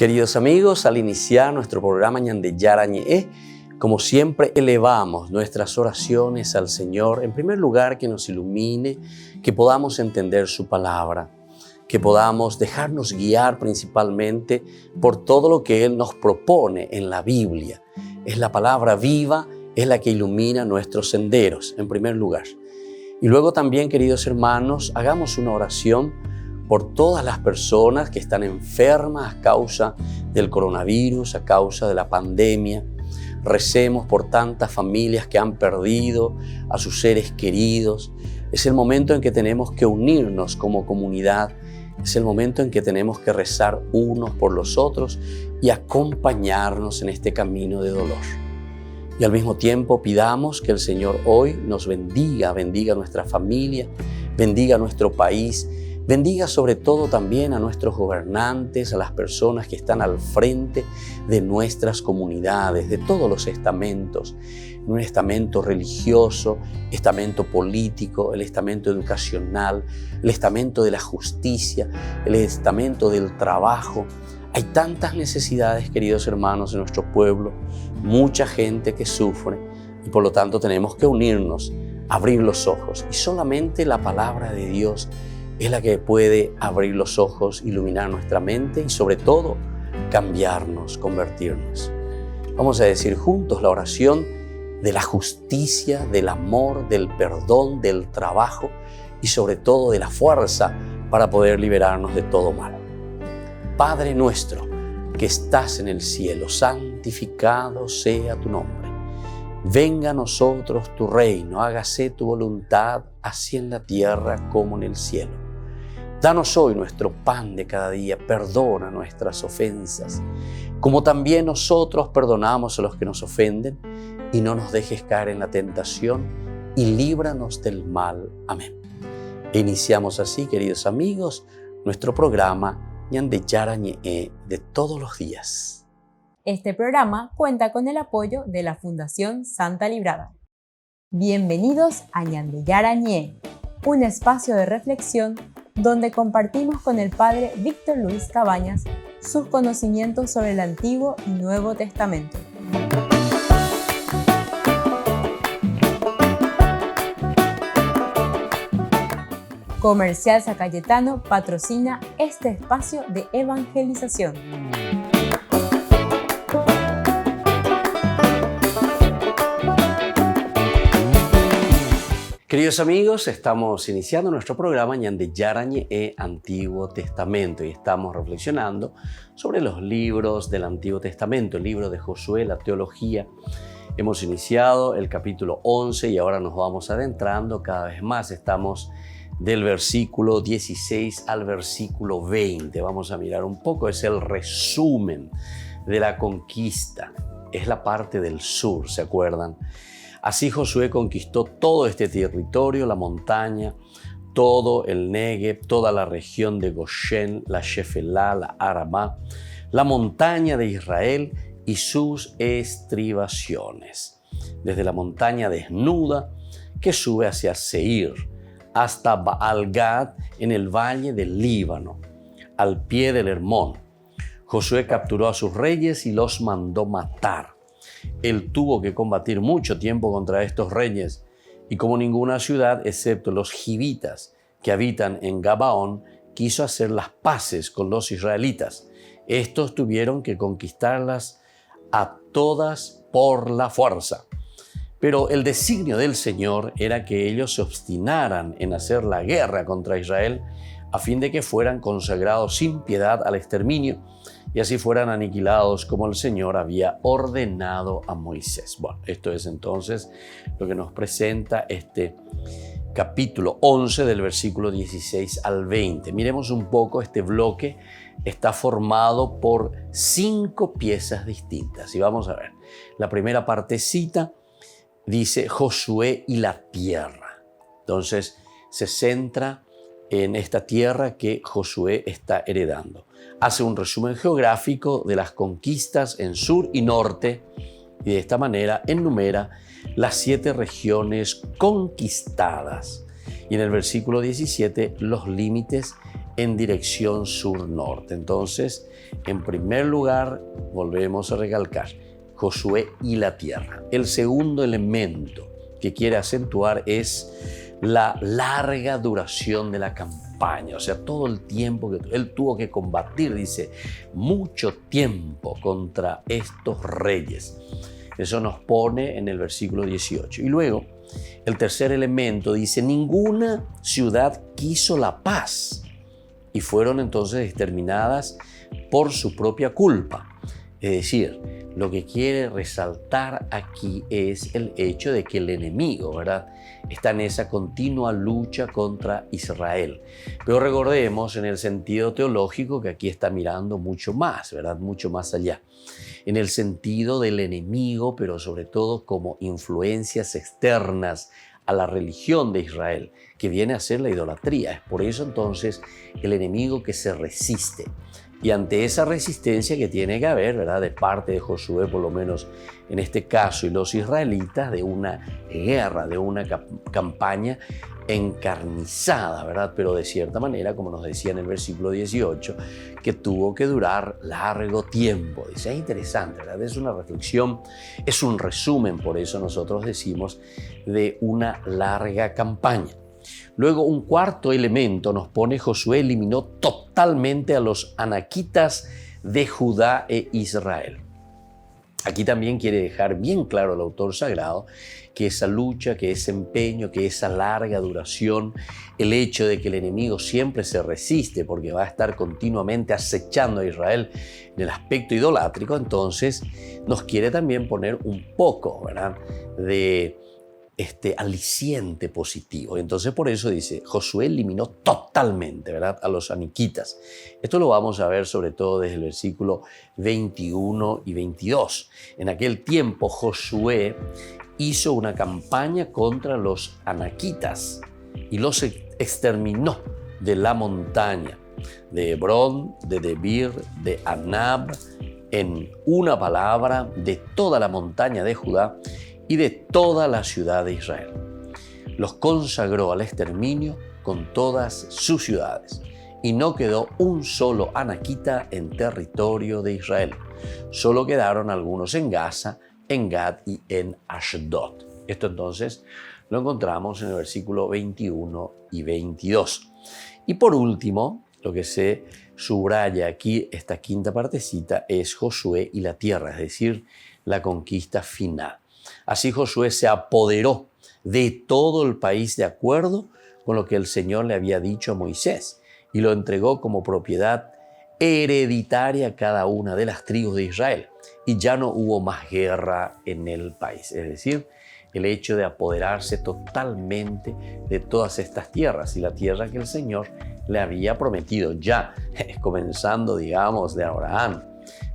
Queridos amigos, al iniciar nuestro programa Ñande Yarañe, como siempre elevamos nuestras oraciones al Señor, en primer lugar que nos ilumine, que podamos entender su palabra, que podamos dejarnos guiar principalmente por todo lo que Él nos propone en la Biblia. Es la palabra viva, es la que ilumina nuestros senderos, en primer lugar. Y luego también, queridos hermanos, hagamos una oración por todas las personas que están enfermas a causa del coronavirus, a causa de la pandemia. Recemos por tantas familias que han perdido a sus seres queridos. Es el momento en que tenemos que unirnos como comunidad. Es el momento en que tenemos que rezar unos por los otros y acompañarnos en este camino de dolor. Y al mismo tiempo pidamos que el Señor hoy nos bendiga a nuestra familia, bendiga a nuestro país, bendiga sobre todo también a nuestros gobernantes, a las personas que están al frente de nuestras comunidades, de todos los estamentos, un estamento religioso, estamento político, el estamento educacional, el estamento de la justicia, el estamento del trabajo. Hay tantas necesidades, queridos hermanos, en nuestro pueblo, mucha gente que sufre y por lo tanto tenemos que unirnos, abrir los ojos y solamente la palabra de Dios es la que puede abrir los ojos, iluminar nuestra mente y sobre todo cambiarnos, convertirnos. Vamos a decir juntos la oración de la justicia, del amor, del perdón, del trabajo y sobre todo de la fuerza para poder liberarnos de todo mal. Padre nuestro que estás en el cielo, santificado sea tu nombre. Venga a nosotros tu reino, hágase tu voluntad, así en la tierra como en el cielo. Danos hoy nuestro pan de cada día, perdona nuestras ofensas, como también nosotros perdonamos a los que nos ofenden, y no nos dejes caer en la tentación, y líbranos del mal. Amén. E iniciamos así, queridos amigos, nuestro programa Ñande Yarañe de todos los días. Este programa cuenta con el apoyo de la Fundación Santa Librada. Bienvenidos a Ñande Yarañe, un espacio de reflexión donde compartimos con el Padre Víctor Luis Cabañas sus conocimientos sobre el Antiguo y Nuevo Testamento. Comercial San Cayetano patrocina este espacio de evangelización. Queridos amigos, estamos iniciando nuestro programa Ñande Yarañe Antiguo Testamento y estamos reflexionando sobre los libros del Antiguo Testamento, el libro de Josué, la teología. Hemos iniciado el capítulo 11 y ahora nos vamos adentrando cada vez más. Estamos del versículo 16 al versículo 20. Vamos a mirar un poco, es el resumen de la conquista. Es la parte del sur, ¿se acuerdan? Así Josué conquistó todo este territorio, la montaña, todo el Negev, toda la región de Goshen, la Shefelá, la Arabá, la montaña de Israel y sus estribaciones. Desde la montaña desnuda que sube hacia Seir, hasta Baal-Gad en el valle del Líbano, al pie del Hermón. Josué capturó a sus reyes y los mandó matar. Él tuvo que combatir mucho tiempo contra estos reyes y como ninguna ciudad, excepto los gibitas que habitan en Gabaón, quiso hacer las paces con los israelitas. Estos tuvieron que conquistarlas a todas por la fuerza. Pero el designio del Señor era que ellos se obstinaran en hacer la guerra contra Israel a fin de que fueran consagrados sin piedad al exterminio y así fueran aniquilados como el Señor había ordenado a Moisés. Bueno, esto es entonces lo que nos presenta este capítulo 11 del versículo 16 al 20. Miremos un poco, este bloque está formado por 5 piezas distintas y vamos a ver. La primera partecita dice Josué y la tierra. Entonces se centra en esta tierra que Josué está heredando. Hace un resumen geográfico de las conquistas en sur y norte y de esta manera enumera las 7 regiones conquistadas. Y en el versículo 17 los límites en dirección sur-norte. Entonces, en primer lugar, volvemos a recalcar, Josué y la tierra. El segundo elemento que quiere acentuar es la larga duración de la campaña, o sea, todo el tiempo que él tuvo que combatir, dice, mucho tiempo contra estos reyes. Eso nos pone en el versículo 18. Y luego, el tercer elemento dice, ninguna ciudad quiso la paz y fueron entonces exterminadas por su propia culpa. Es decir, lo que quiere resaltar aquí es el hecho de que el enemigo, ¿verdad?, está en esa continua lucha contra Israel. Pero recordemos en el sentido teológico que aquí está mirando mucho más, ¿verdad?, mucho más allá. En el sentido del enemigo, pero sobre todo como influencias externas a la religión de Israel, que viene a ser la idolatría. Es por eso entonces el enemigo que se resiste. Y ante esa resistencia que tiene que haber, ¿verdad?, de parte de Josué, por lo menos en este caso, y los israelitas, de una guerra, de una campaña encarnizada, ¿verdad?, pero de cierta manera, como nos decía en el versículo 18, que tuvo que durar largo tiempo. Dice, es interesante, ¿verdad? Es una reflexión, es un resumen, por eso nosotros decimos, de una larga campaña. Luego, un cuarto elemento nos pone: Josué eliminó totalmente a los anaquitas de Judá e Israel. Aquí también quiere dejar bien claro el autor sagrado que esa lucha, que ese empeño, que esa larga duración, el hecho de que el enemigo siempre se resiste porque va a estar continuamente acechando a Israel en el aspecto idolátrico, entonces nos quiere también poner un poco, ¿verdad?, de aliciente positivo. Entonces por eso dice, Josué eliminó totalmente, ¿verdad?, a los aniquitas. Esto lo vamos a ver sobre todo desde el versículo 21 y 22. En aquel tiempo Josué hizo una campaña contra los anaquitas y los exterminó de la montaña, de Hebrón, de Debir, de Anab, en una palabra, de toda la montaña de Judá y de toda la ciudad de Israel. Los consagró al exterminio con todas sus ciudades, y no quedó un solo anaquita en territorio de Israel. Solo quedaron algunos en Gaza, en Gad y en Ashdod. Esto entonces lo encontramos en el versículo 21 y 22. Y por último, lo que se subraya aquí, esta quinta partecita, es Josué y la tierra, es decir, la conquista final. Así Josué se apoderó de todo el país de acuerdo con lo que el Señor le había dicho a Moisés y lo entregó como propiedad hereditaria a cada una de las tribus de Israel. Y ya no hubo más guerra en el país. Es decir, el hecho de apoderarse totalmente de todas estas tierras y la tierra que el Señor le había prometido ya, comenzando, digamos, de Abraham.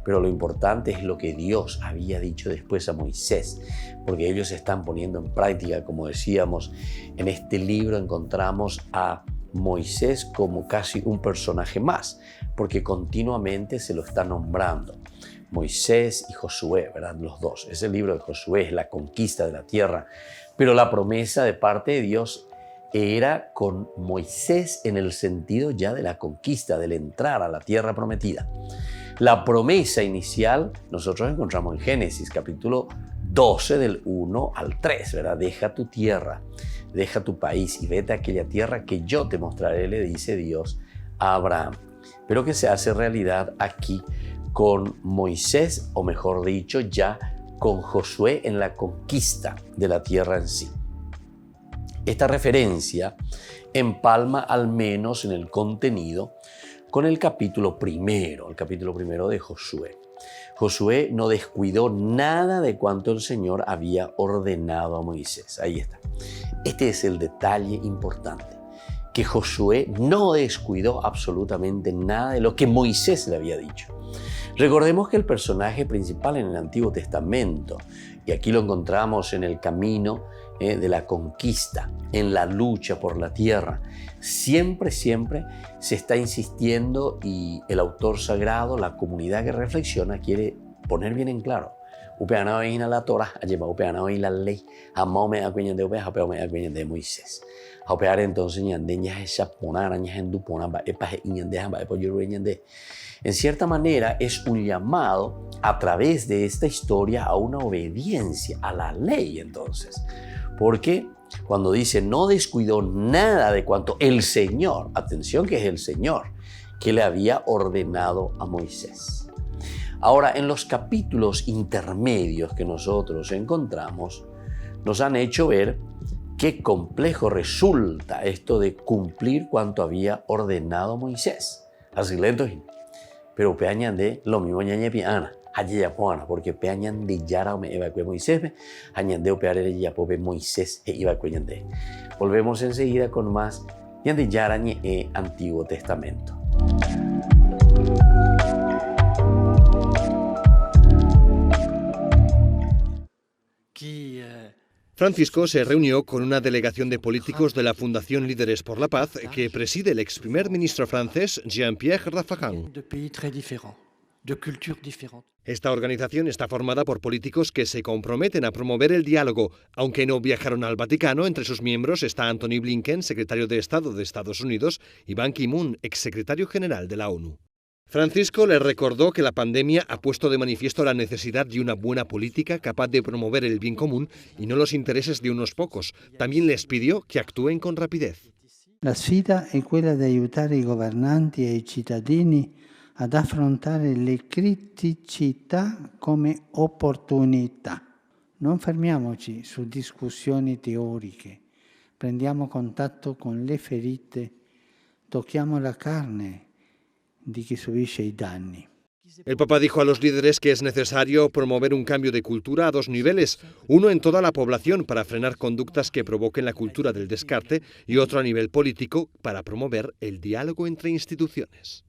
Pero lo importante es lo que Dios había dicho después a Moisés, porque ellos están poniendo en práctica, como decíamos, en este libro encontramos a Moisés como casi un personaje más, porque continuamente se lo está nombrando. Moisés y Josué, ¿verdad?, los dos. Ese libro de Josué es la conquista de la tierra, pero la promesa de parte de Dios era con Moisés en el sentido ya de la conquista, del entrar a la tierra prometida. La promesa inicial nosotros encontramos en Génesis capítulo 12 del 1 al 3, ¿verdad? Deja tu tierra, deja tu país y vete a aquella tierra que yo te mostraré, le dice Dios a Abraham. Pero que se hace realidad aquí con Moisés, o mejor dicho, ya con Josué en la conquista de la tierra en sí. Esta referencia empalma al menos en el contenido con el capítulo primero de Josué. Josué no descuidó nada de cuanto el Señor había ordenado a Moisés. Ahí está. Este es el detalle importante, que Josué no descuidó absolutamente nada de lo que Moisés le había dicho. Recordemos que el personaje principal en el Antiguo Testamento, y aquí lo encontramos en el camino de la conquista, en la lucha por la tierra, siempre se está insistiendo, y el autor sagrado, la comunidad que reflexiona, quiere poner bien en claro, Upeana hoy la Torah, lleva upeana hoy la ley. Amó me da cuña de upea, pero me da cuña de Moisés. A upear entonces ñande ña esa pona araña en dupona va epa ñande va epa yo ñande. En cierta manera es un llamado a través de esta historia a una obediencia a la ley entonces. Porque cuando dice no descuidó nada de cuanto el Señor, atención que es el Señor, que le había ordenado a Moisés. Ahora, en los capítulos intermedios que nosotros encontramos, nos han hecho ver qué complejo resulta esto de cumplir cuanto había ordenado Moisés. Así lento, pero peañan de lo mismo ñañe piana, allí ya puana, porque peañan de yara me evacue Moisés, añan de opear el ya pobe Moisés e evacue ñande. Volvemos enseguida con más ñande yara ñe Antiguo Testamento. Francisco se reunió con una delegación de políticos de la Fundación Líderes por la Paz que preside el ex primer ministro francés Jean-Pierre Raffarin. Esta organización está formada por políticos que se comprometen a promover el diálogo, aunque no viajaron al Vaticano. Entre sus miembros está Antony Blinken, secretario de Estado de Estados Unidos, y Ban Ki-moon, exsecretario general de la ONU. Francisco les recordó que la pandemia ha puesto de manifiesto la necesidad de una buena política capaz de promover el bien común y no los intereses de unos pocos. También les pidió que actúen con rapidez. La sfida è quella di aiutare I governanti e I cittadini ad affrontare le criticità come opportunità. Non fermiamoci su discussioni teoriche, prendiamo contatto con le ferite, tocchiamo la carne di chi subisce I danni. El Papa dijo a los líderes que es necesario promover un cambio de cultura a dos niveles, uno en toda la población para frenar conductas que provoquen la cultura del descarte y otro a nivel político para promover el diálogo entre instituciones.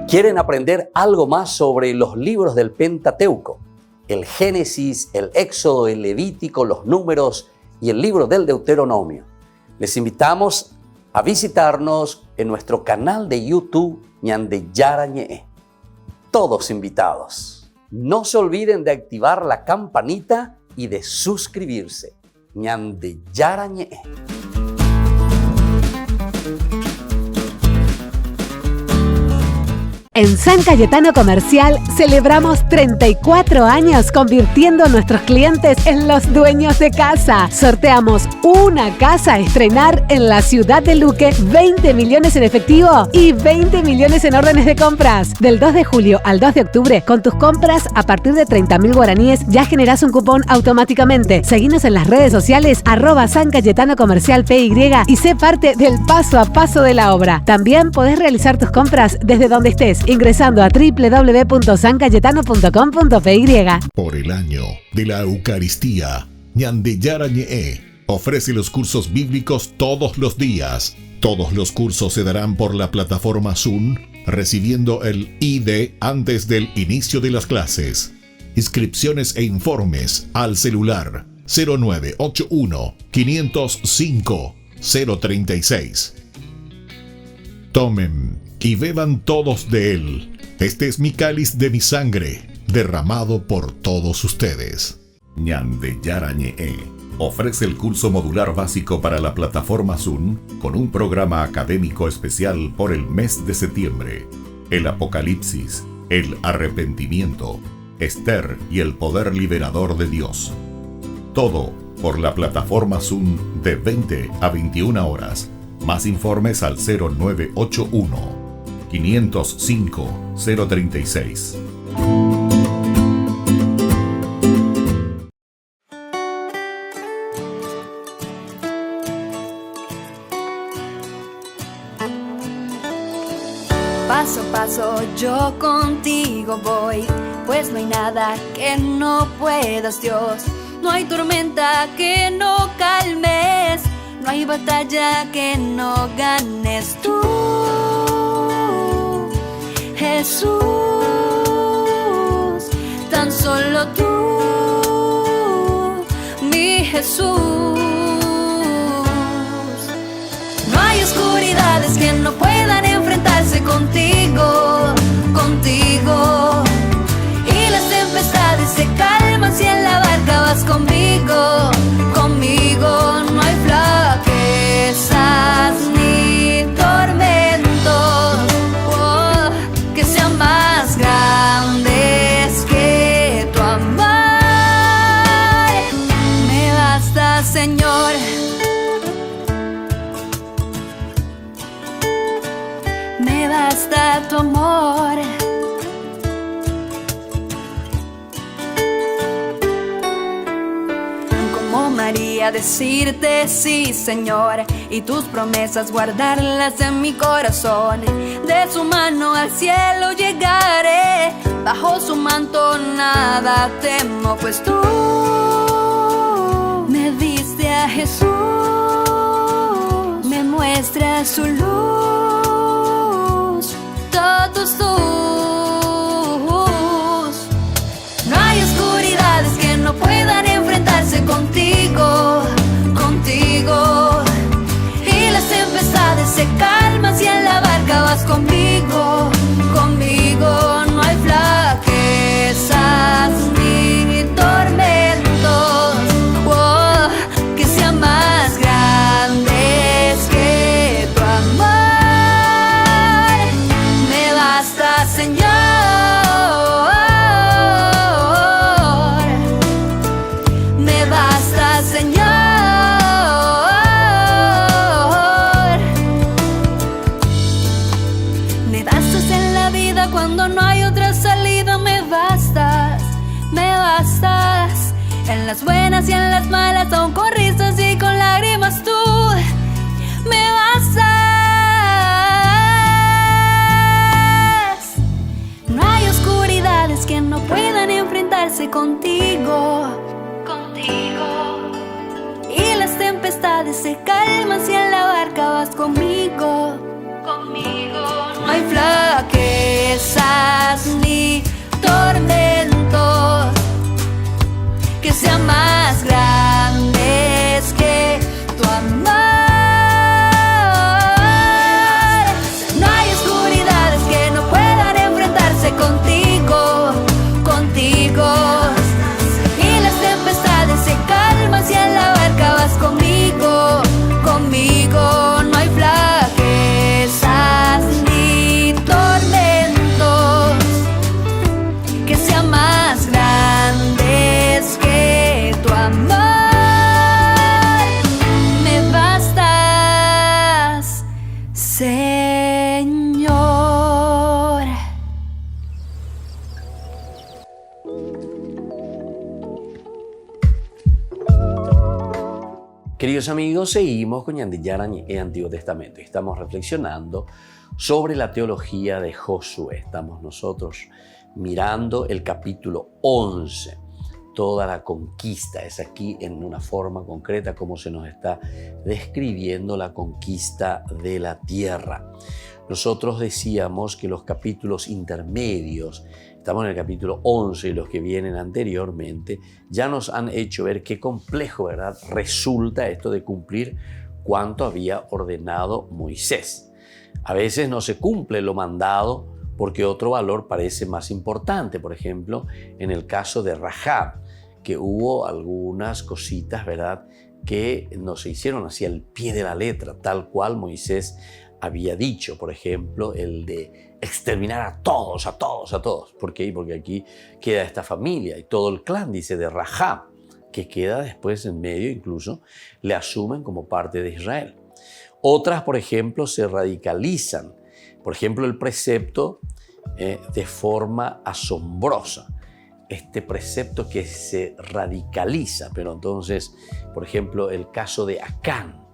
¿Quieren aprender algo más sobre los libros del Pentateuco? El Génesis, el Éxodo, el Levítico, los Números y el libro del Deuteronomio. Les invitamos a visitarnos en nuestro canal de YouTube Ñande Yara Ñe. Todos invitados. No se olviden de activar la campanita y de suscribirse. Ñande Yara Ñe. En San Cayetano Comercial celebramos 34 años convirtiendo a nuestros clientes en los dueños de casa. Sorteamos una casa a estrenar en la ciudad de Luque, 20 millones en efectivo y 20 millones en órdenes de compras. Del 2 de julio al 2 de octubre, con tus compras a partir de 30.000 guaraníes ya generás un cupón automáticamente. Seguinos en las redes sociales @San Cayetano Comercial PY y sé parte del paso a paso de la obra. También podés realizar tus compras desde donde estés, ingresando a www.sancayetano.com.py. Por el año de la Eucaristía, Ñande Yara Ñe ofrece los cursos bíblicos todos los días. Todos los cursos se darán por la plataforma Zoom, recibiendo el ID antes del inicio de las clases. Inscripciones e informes al celular 0981 505 036. Tomen y beban todos de él. Este es mi cáliz de mi sangre, derramado por todos ustedes. Ñande Yara Ñe ofrece el curso modular básico para la plataforma Zoom con un programa académico especial por el mes de septiembre. El Apocalipsis, el arrepentimiento, Esther y el poder liberador de Dios. Todo por la plataforma Zoom de 20 a 21 horas. Más informes al 0981 505 036. Paso a paso yo contigo voy, pues no hay nada que no puedas, Dios. No hay tormenta que no calmes, no hay batalla que no ganes tú, Jesús, tan solo tú, mi Jesús. No hay oscuridades que no puedan contigo, contigo. Y las tempestades se calman si en la barca vas conmigo, conmigo. No hay flaquezas ni tormentos, oh, que sean más grandes que tu amor. Me basta, Señor. Me basta tu amor. Como María decirte sí, Señor, y tus promesas guardarlas en mi corazón. De su mano al cielo llegaré, bajo su manto nada temo, pues tú me diste a Jesús, me muestras su luz, todos tus. No hay oscuridades que no puedan enfrentarse contigo, contigo. Y las tempestades se calman si en la barca vas conmigo, conmigo. No hay flaquezas ni tormentos, oh, que sean más grandes que tu amor. Me basta, Señor. Me basta, Señor. Me bastas en la vida cuando no hay otra salida. Me bastas, me bastas. En las buenas y en las malas, aún con risas y con lágrimas tú me bastas. No hay oscuridades que no puedan enfrentarse contigo, contigo. Y las tempestades se calman si en la barca vas conmigo, conmigo. No hay flaquezas ni tormentos que sean más grandes que tu amor. No hay oscuridades que no puedan enfrentarse contigo, contigo. Y las tempestades se calman si en la barca vas conmigo, conmigo. No hay flaquezas ni tormentos que sean más grandes que tu amor. Me bastas, Señor. Queridos amigos, seguimos con Ñande Yarañe en Antiguo Testamento. Estamos reflexionando sobre la teología de Josué. Estamos nosotros mirando el capítulo 11. Toda la conquista es aquí en una forma concreta como se nos está describiendo la conquista de la tierra. Nosotros decíamos que los capítulos intermedios, estamos en el capítulo 11 y los que vienen anteriormente, ya nos han hecho ver qué complejo, ¿verdad?, resulta esto de cumplir cuanto había ordenado Moisés. A veces no se cumple lo mandado porque otro valor parece más importante. Por ejemplo, en el caso de Rahab, que hubo algunas cositas, ¿verdad?, que no se hicieron así al pie de la letra, tal cual Moisés había dicho. Por ejemplo, el de exterminar a todos. ¿Por qué? Porque aquí queda esta familia y todo el clan, dice, de Rahab, que queda después en medio, incluso le asumen como parte de Israel. Otras, por ejemplo, se radicalizan. Por ejemplo, el precepto de forma asombrosa. Este precepto que se radicaliza, pero entonces, por ejemplo, el caso de Acán.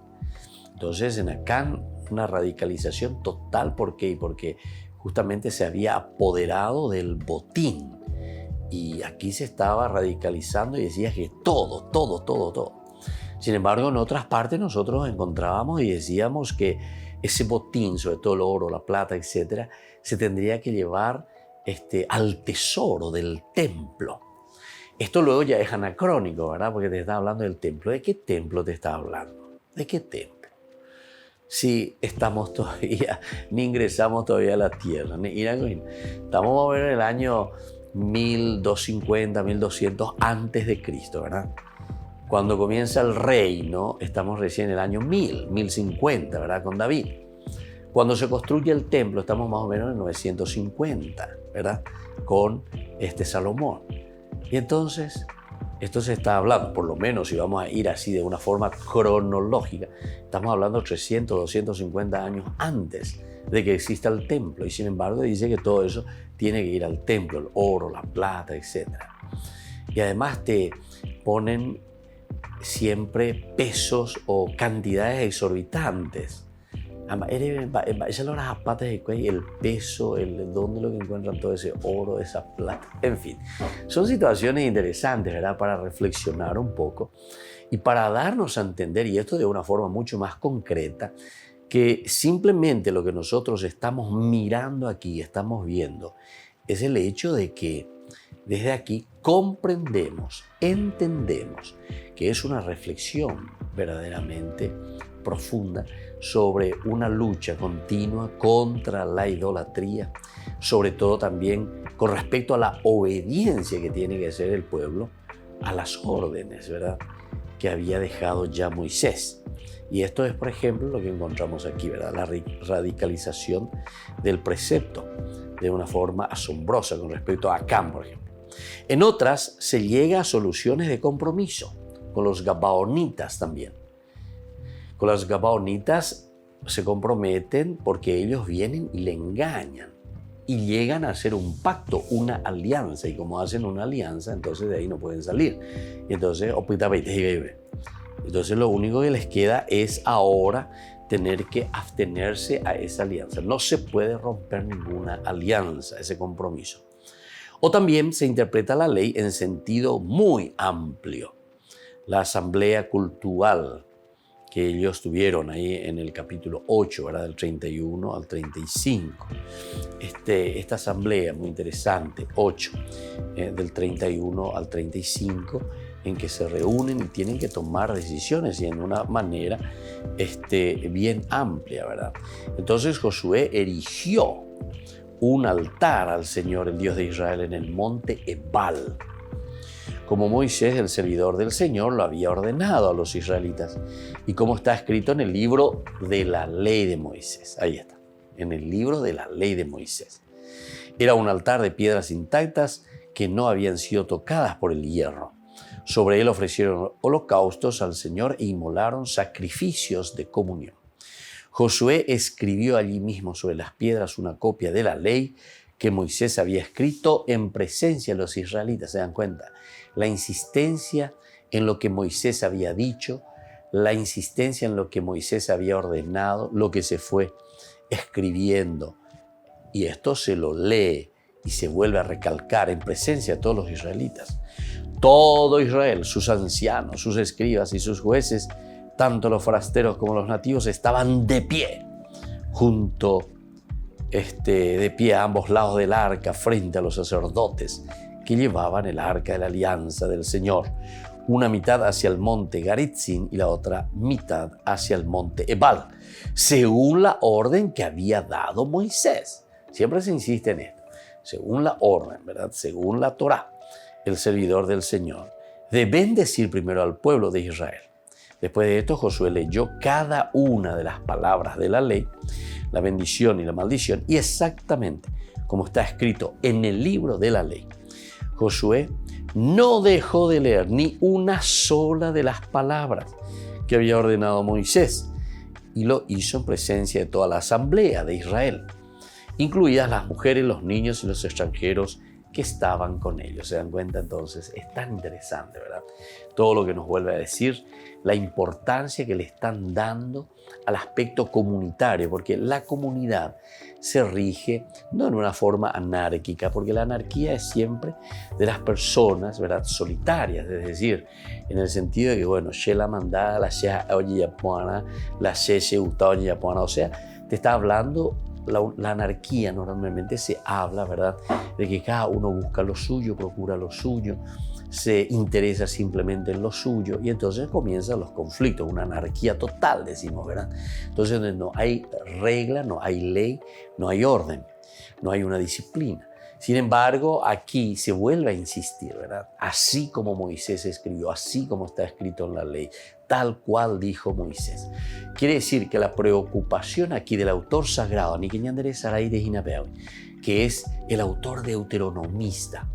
Entonces, en Acán, una radicalización total. ¿Por qué? Porque justamente se había apoderado del botín. Y aquí se estaba radicalizando y decía que todo. Sin embargo, en otras partes nosotros encontrábamos y decíamos que ese botín, sobre todo el oro, la plata, etcétera, se tendría que llevar al tesoro del templo. Esto luego ya es anacrónico, ¿verdad? Porque te está hablando del templo. ¿De qué templo te está hablando? ¿De qué templo? si estamos todavía, ni ingresamos todavía a la tierra. Estamos más o menos en el año 1250, 1200 antes de Cristo, ¿verdad? Cuando comienza el reino, estamos recién en el año 1050, ¿verdad? Con David. Cuando se construye el templo, estamos más o menos en 950, ¿verdad? Con Salomón. Y entonces, esto se está hablando, por lo menos si vamos a ir así de una forma cronológica, estamos hablando 300, 250 años antes de que exista el templo. Y sin embargo dice que todo eso tiene que ir al templo, el oro, la plata, etc. Y además te ponen siempre pesos o cantidades exorbitantes. El peso, dónde lo que encuentran todo ese oro, esa plata, en fin. Son situaciones interesantes, ¿verdad? Para reflexionar un poco y para darnos a entender, y esto de una forma mucho más concreta, que simplemente lo que nosotros estamos mirando aquí, estamos viendo, es el hecho de que desde aquí comprendemos, entendemos que es una reflexión verdaderamente profunda sobre una lucha continua contra la idolatría, sobre todo también con respecto a la obediencia que tiene que hacer el pueblo a las órdenes, ¿verdad?, que había dejado ya Moisés. Y esto es, por ejemplo, lo que encontramos aquí, ¿verdad?, la radicalización del precepto de una forma asombrosa con respecto a Acán, por ejemplo. En otras se llega a soluciones de compromiso, con los gabaonitas también. Con los gabaonitas se comprometen porque ellos vienen y le engañan y llegan a hacer un pacto, una alianza, y como hacen una alianza, entonces de ahí no pueden salir. Y entonces lo único que les queda es ahora tener que abstenerse a esa alianza. No se puede romper ninguna alianza, ese compromiso. O también se interpreta la ley en sentido muy amplio. La asamblea cultural que ellos tuvieron ahí en el capítulo 8, ¿verdad?, del 31 al 35. Esta asamblea muy interesante, 8, del 31 al 35, en que se reúnen y tienen que tomar decisiones y en una manera bien amplia, ¿verdad? Entonces Josué erigió un altar al Señor, el Dios de Israel, en el monte Ebal, como Moisés, el servidor del Señor, lo había ordenado a los israelitas y como está escrito en el libro de la ley de Moisés. Ahí está, en el libro de la ley de Moisés. Era un altar de piedras intactas que no habían sido tocadas por el hierro. Sobre él ofrecieron holocaustos al Señor e inmolaron sacrificios de comunión. Josué escribió allí mismo sobre las piedras una copia de la ley que Moisés había escrito en presencia de los israelitas. ¿Se dan cuenta? La insistencia en lo que Moisés había dicho, la insistencia en lo que Moisés había ordenado, lo que se fue escribiendo. Y esto se lo lee y se vuelve a recalcar en presencia de todos los israelitas. Todo Israel, sus ancianos, sus escribas y sus jueces, tanto los forasteros como los nativos, estaban de pie, de pie a ambos lados del arca, frente a los sacerdotes que llevaban el arca de la alianza del Señor, una mitad hacia el monte Garitzim y la otra mitad hacia el monte Ebal, según la orden que había dado Moisés. Siempre se insiste en esto, según la orden, ¿verdad?, según la Torá, el servidor del Señor, de bendecir primero al pueblo de Israel. Después de esto, Josué leyó cada una de las palabras de la ley, la bendición y la maldición, y exactamente como está escrito en el libro de la ley. Josué no dejó de leer ni una sola de las palabras que había ordenado Moisés, y lo hizo en presencia de toda la asamblea de Israel, incluidas las mujeres, los niños y los extranjeros que estaban con ellos. ¿Se dan cuenta? Entonces es tan interesante, ¿verdad?, todo lo que nos vuelve a decir, la importancia que le están dando al aspecto comunitario, porque la comunidad se rige no en una forma anárquica, porque la anarquía es siempre de las personas, ¿verdad?, solitarias, es decir, en el sentido de que, bueno, la mandada, la oye yapuana, la se gusta oye yapuana, o sea, te está hablando. La anarquía normalmente se habla, ¿verdad?, de que cada uno busca lo suyo, procura lo suyo, se interesa simplemente en lo suyo y entonces comienzan los conflictos, una anarquía total, decimos, ¿verdad? Entonces no hay regla, no hay ley, no hay orden, no hay una disciplina. Sin embargo, aquí se vuelve a insistir, ¿verdad? Así como Moisés escribió, así como está escrito en la ley, tal cual dijo Moisés. Quiere decir que la preocupación aquí del autor sagrado, Nikiñandere Sarai de Hinapeaui, que es el autor deuteronomista.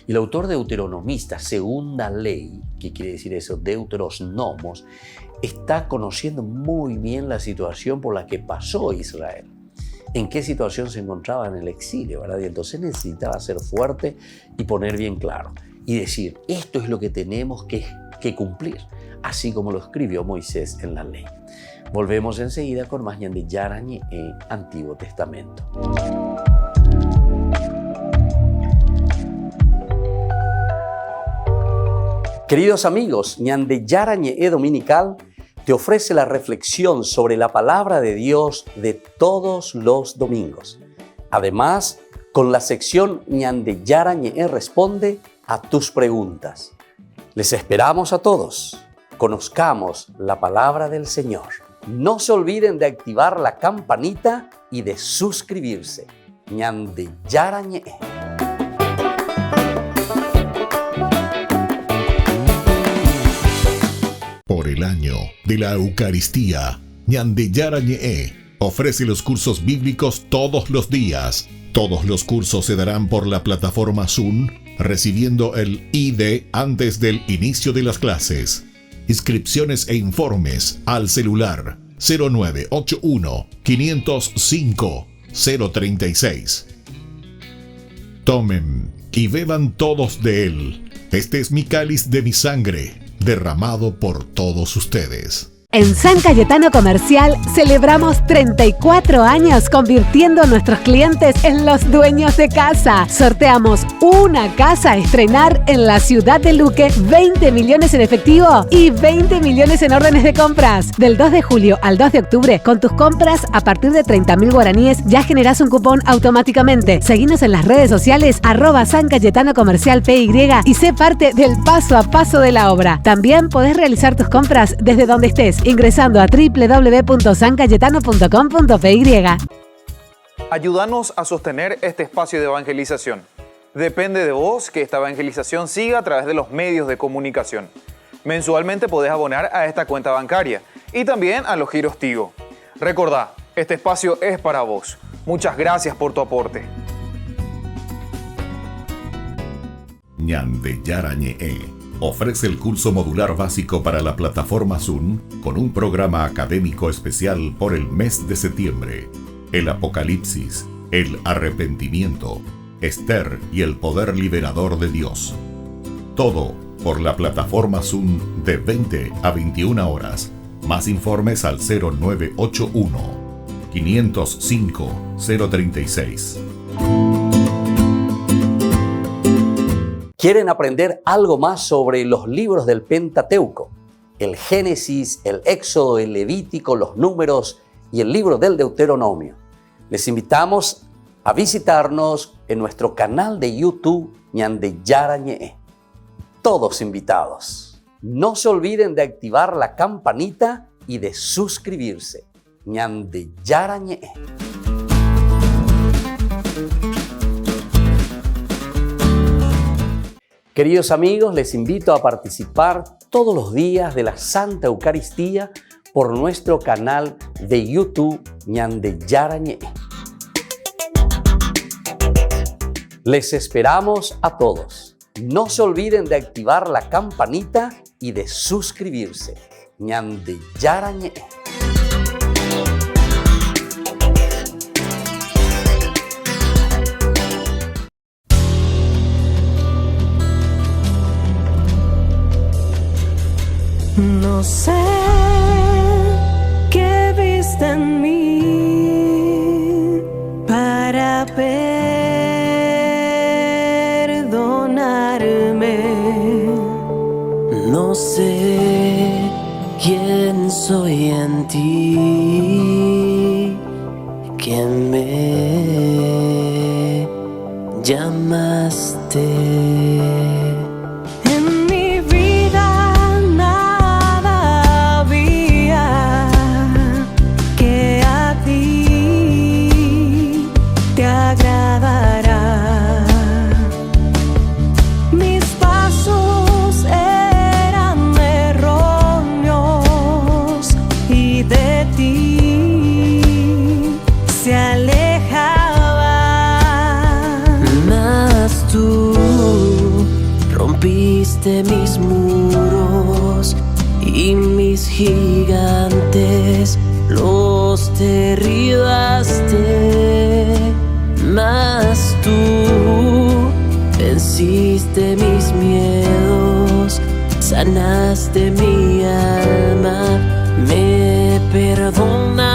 Y el autor deuteronomista, segunda ley, ¿qué quiere decir eso? Deuteros nomos, está conociendo muy bien la situación por la que pasó Israel. En qué situación se encontraba en el exilio, ¿verdad? Y entonces necesitaba ser fuerte y poner bien claro. Y decir, esto es lo que tenemos que cumplir, así como lo escribió Moisés en la ley. Volvemos enseguida con más Ñande Yarañe en Antiguo Testamento. Queridos amigos, Ñande Yarañe Dominical te ofrece la reflexión sobre la palabra de Dios de todos los domingos. Además, con la sección Ñande Yarañe responde a tus preguntas. Les esperamos a todos. Conozcamos la palabra del Señor. No se olviden de activar la campanita y de suscribirse. Ñande Yarañe. Por el año de la Eucaristía, Ñande Yarañe ofrece los cursos bíblicos todos los días. Todos los cursos se darán por la plataforma Zoom, recibiendo el ID antes del inicio de las clases. Inscripciones e informes al celular 0981 505 036. Tomen y beban todos de él. Este es mi cáliz de mi sangre, derramado por todos ustedes. En San Cayetano Comercial celebramos 34 años convirtiendo a nuestros clientes en los dueños de casa. Sorteamos una casa a estrenar en la ciudad de Luque, 20 millones en efectivo y 20 millones en órdenes de compras. Del 2 de julio al 2 de octubre, con tus compras a partir de 30.000 guaraníes ya generás un cupón automáticamente. Seguinos en las redes sociales @San Cayetano Comercial PY y sé parte del paso a paso de la obra. También podés realizar tus compras desde donde estés, ingresando a www.sancayetano.com.py. Ayúdanos a sostener este espacio de evangelización. Depende de vos que esta evangelización siga a través de los medios de comunicación. Mensualmente podés abonar a esta cuenta bancaria y también a los giros Tigo. Recordá, este espacio es para vos. Muchas gracias por tu aporte. Ñande Yarañe ofrece el curso modular básico para la plataforma Zoom con un programa académico especial por el mes de septiembre. El Apocalipsis, el arrepentimiento, Esther y el poder liberador de Dios. Todo por la plataforma Zoom de 20 a 21 horas. Más informes al 0981 505 036. ¿Quieren aprender algo más sobre los libros del Pentateuco? El Génesis, el Éxodo, el Levítico, los Números y el libro del Deuteronomio. Les invitamos a visitarnos en nuestro canal de YouTube Ñande Yarañe. Todos invitados. No se olviden de activar la campanita y de suscribirse. Ñande Yarañe. Queridos amigos, les invito a participar todos los días de la Santa Eucaristía por nuestro canal de YouTube Ñande Yarañe. Les esperamos a todos. No se olviden de activar la campanita y de suscribirse. Ñande Yarañe. No sé qué viste en mí para perdonarme. No sé quién soy en ti, que me llamaste. En Venciste mis muros y mis gigantes los derribaste, mas tú venciste mis miedos, sanaste mi alma, me perdonaste.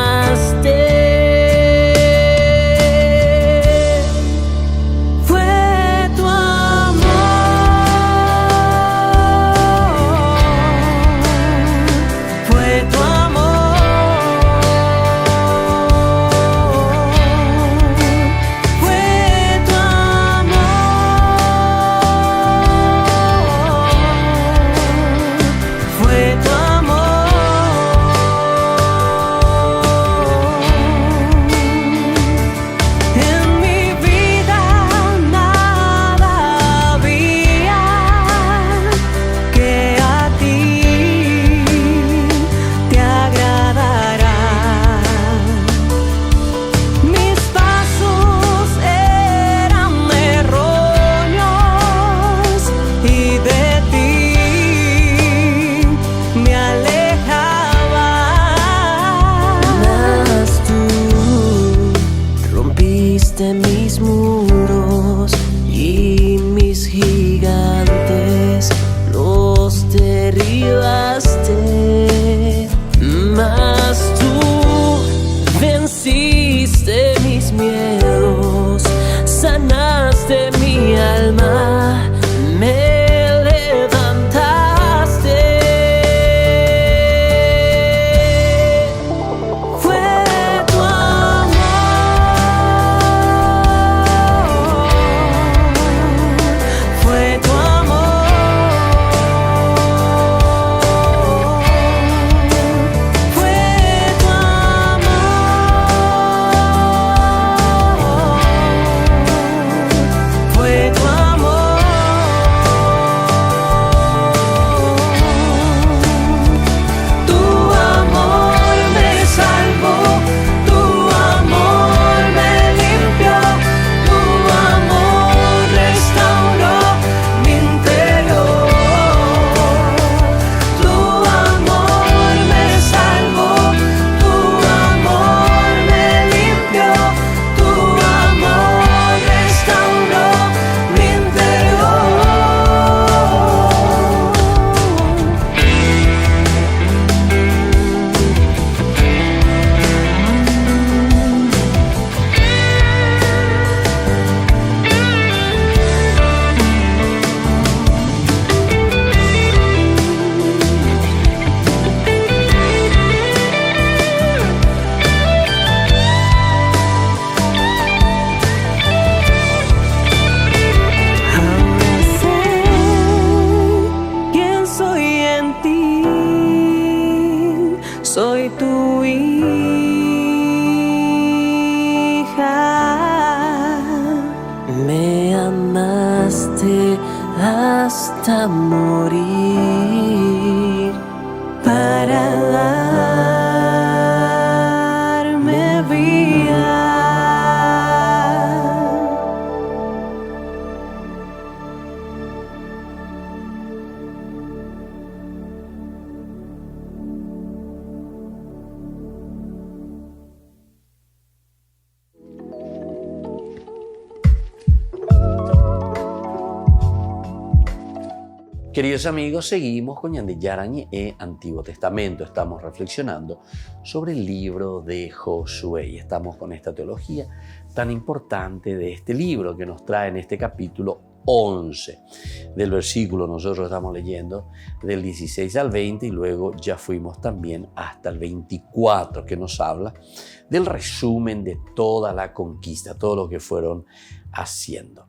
Mis muros y mis gigantes los derribaste, mas tú venciste mis miedos, sanaste mi alma, me levantaste. Soy tu hija, me amaste hasta morir para darme vida. Queridos amigos, seguimos con Ñande Yarañe, Antiguo Testamento. Estamos reflexionando sobre el libro de Josué y estamos con esta teología tan importante de este libro que nos trae en este capítulo 11 del versículo. Nosotros estamos leyendo del 16 al 20 y luego ya fuimos también hasta el 24, que nos habla del resumen de toda la conquista, todo lo que fueron haciendo.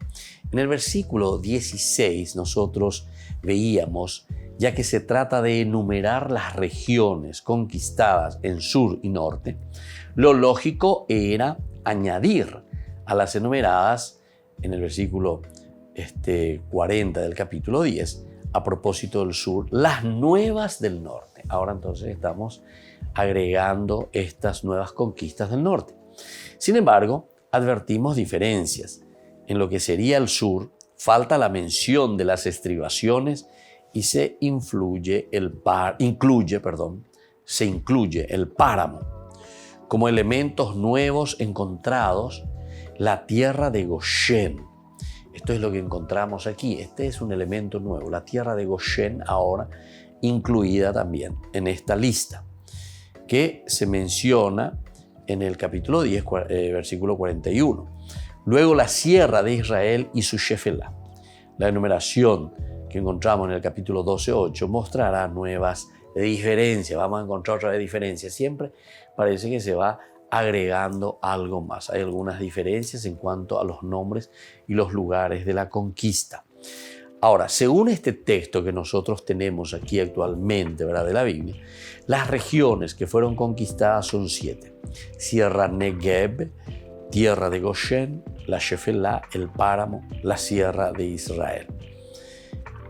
En el versículo 16 nosotros veíamos, ya que se trata de enumerar las regiones conquistadas en sur y norte, lo lógico era añadir a las enumeradas en el versículo 40 del capítulo 10, a propósito del sur, las nuevas del norte. Ahora entonces estamos agregando estas nuevas conquistas del norte. Sin embargo, advertimos diferencias. En lo que sería el sur, falta la mención de las estribaciones y se incluye el páramo. Como elementos nuevos encontrados, la tierra de Goshen. Esto es lo que encontramos aquí. Este es un elemento nuevo, la tierra de Goshen, ahora incluida también en esta lista, que se menciona en el capítulo 10, versículo 41. Luego la sierra de Israel y su Shefelá. La enumeración que encontramos en el capítulo 12:8 mostrará nuevas diferencias. Vamos a encontrar otra vez diferencias. Siempre parece que se va agregando algo más. Hay algunas diferencias en cuanto a los nombres y los lugares de la conquista. Ahora, según este texto que nosotros tenemos aquí actualmente, ¿verdad?, de la Biblia, las regiones que fueron conquistadas son 7. Sierra Negev, tierra de Goshen, la Shefelá, el páramo, la sierra de Israel.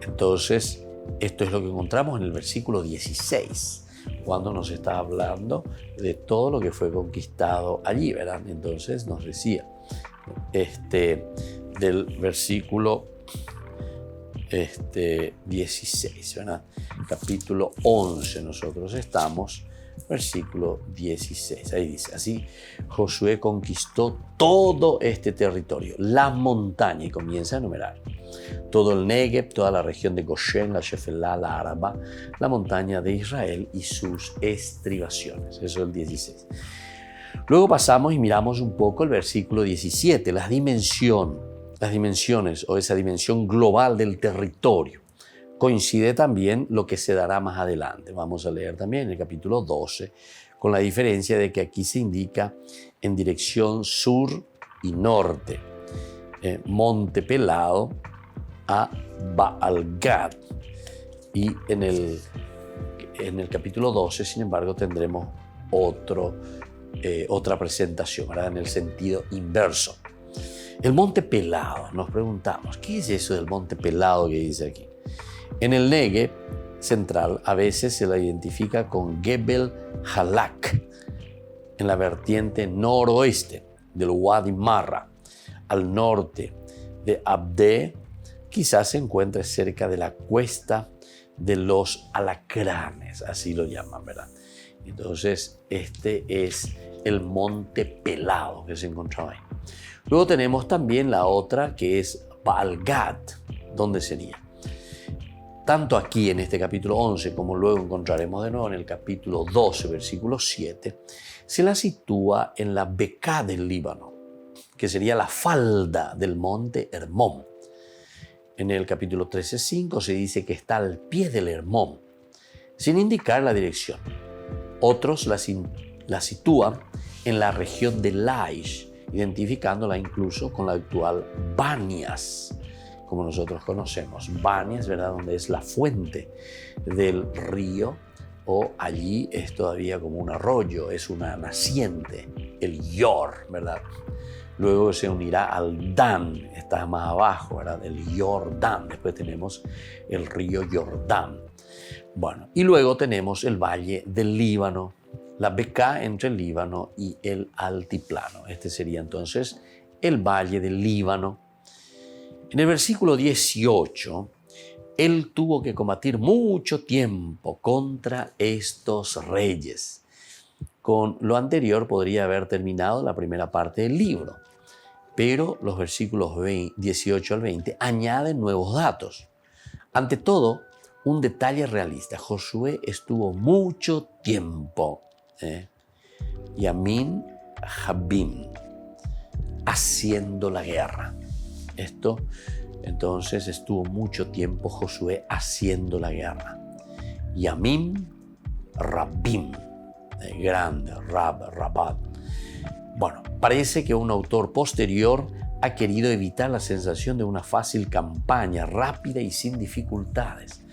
Entonces, esto es lo que encontramos en el versículo 16, cuando nos está hablando de todo lo que fue conquistado allí, ¿verdad? Entonces nos decía, del versículo 16, ¿verdad? Capítulo 11 nosotros estamos, versículo 16. Ahí dice, así Josué conquistó todo este territorio, la montaña, y comienza a enumerar. Todo el Negev, toda la región de Goshen, la Shefelá, la Araba, la montaña de Israel y sus estribaciones. Eso es el 16. Luego pasamos y miramos un poco el versículo 17, las dimensiones o esa dimensión global del territorio. Coincide también lo que se dará más adelante. Vamos a leer también en el capítulo 12, con la diferencia de que aquí se indica en dirección sur y norte. Monte Pelado a Baal-Gad. Y en el capítulo 12, sin embargo, tendremos otra presentación, ¿verdad?, en el sentido inverso. El Monte Pelado, nos preguntamos, ¿qué es eso del Monte Pelado que dice aquí? En el Negev central a veces se la identifica con Gebel Halak, en la vertiente noroeste del Wadi Marra, al norte de Abde, quizás se encuentre cerca de la cuesta de los alacranes, así lo llaman, ¿verdad? Entonces, este es el Monte Pelado que se encontraba ahí. Luego tenemos también la otra que es Baal-Gad. ¿Dónde sería? Tanto aquí en este capítulo 11 como luego encontraremos de nuevo en el capítulo 12, versículo 7, se la sitúa en la Beká del Líbano, que sería la falda del monte Hermón. En el capítulo 13:5 se dice que está al pie del Hermón, sin indicar la dirección. Otros la sitúan en la región de Laish, identificándola incluso con la actual Banias, como nosotros conocemos. Banias, ¿verdad?, donde es la fuente del río, o allí es todavía como un arroyo, es una naciente, el Yor, ¿verdad? Luego se unirá al Dan, está más abajo, ¿verdad?, el Jordán. Después tenemos el río Jordán. Bueno, y luego tenemos el valle del Líbano, la Beká entre el Líbano y el altiplano. Este sería entonces el valle del Líbano. En el versículo 18, él tuvo que combatir mucho tiempo contra estos reyes. Con lo anterior podría haber terminado la primera parte del libro, pero los versículos 18 al 20 añaden nuevos datos. Ante todo, un detalle realista. Josué estuvo mucho tiempo, Yamin Jabim, haciendo la guerra. Esto, entonces, estuvo mucho tiempo Josué haciendo la guerra. Yamim Rabim, grande, Rabat. Bueno, parece que un autor posterior ha querido evitar la sensación de una fácil campaña, rápida y sin dificultades.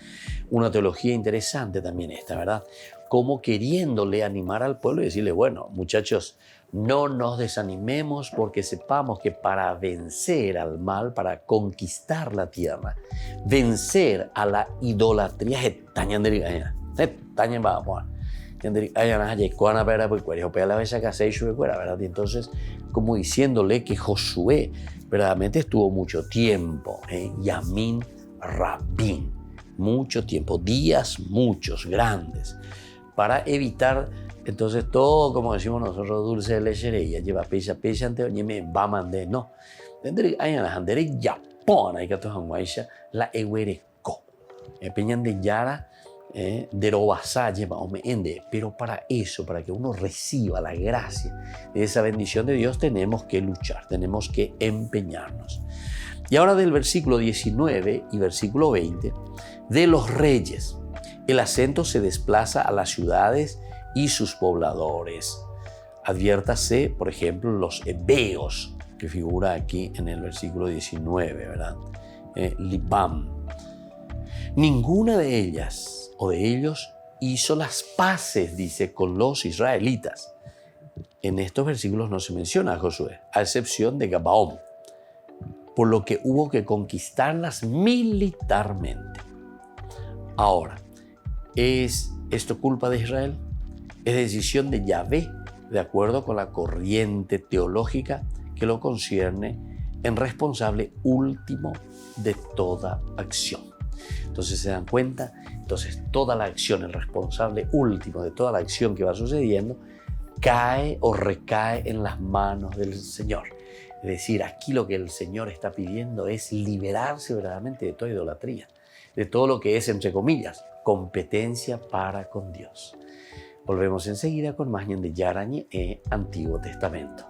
Una teología interesante también esta, ¿verdad? Como queriéndole animar al pueblo y decirle, bueno, muchachos, no nos desanimemos porque sepamos que para vencer al mal, para conquistar la tierra, vencer a la idolatría, entonces, como diciéndole que Josué verdaderamente estuvo mucho tiempo, Yamin Rabin, mucho tiempo, días muchos, grandes, para evitar entonces todo, como decimos nosotros, dulce de lechería, lleva pecha ante oñeme va mande, no. Dentro hay las andere Japón, hay que tomar la ewereko. Peñan de Yara, de Robasá lleva ende, pero para eso, para que uno reciba la gracia de esa bendición de Dios, tenemos que luchar, tenemos que empeñarnos. Y ahora del versículo 19 y versículo 20, de los reyes, el acento se desplaza a las ciudades y sus pobladores. Adviértase, por ejemplo, los hebeos, que figura aquí en el versículo 19, ¿verdad? Libam. Ninguna de ellas o de ellos hizo las paces, dice, con los israelitas. En estos versículos no se menciona a Josué, a excepción de Gabaón, por lo que hubo que conquistarlas militarmente. Ahora, ¿es esto culpa de Israel? Es decisión de Yahvé, de acuerdo con la corriente teológica que lo concierne en responsable último de toda acción. Entonces se dan cuenta, entonces toda la acción, el responsable último de toda la acción que va sucediendo, cae o recae en las manos del Señor. Es decir, aquí lo que el Señor está pidiendo es liberarse verdaderamente de toda idolatría, de todo lo que es, entre comillas, competencia para con Dios. Volvemos enseguida con más Ñande Yarañe e Antiguo Testamento.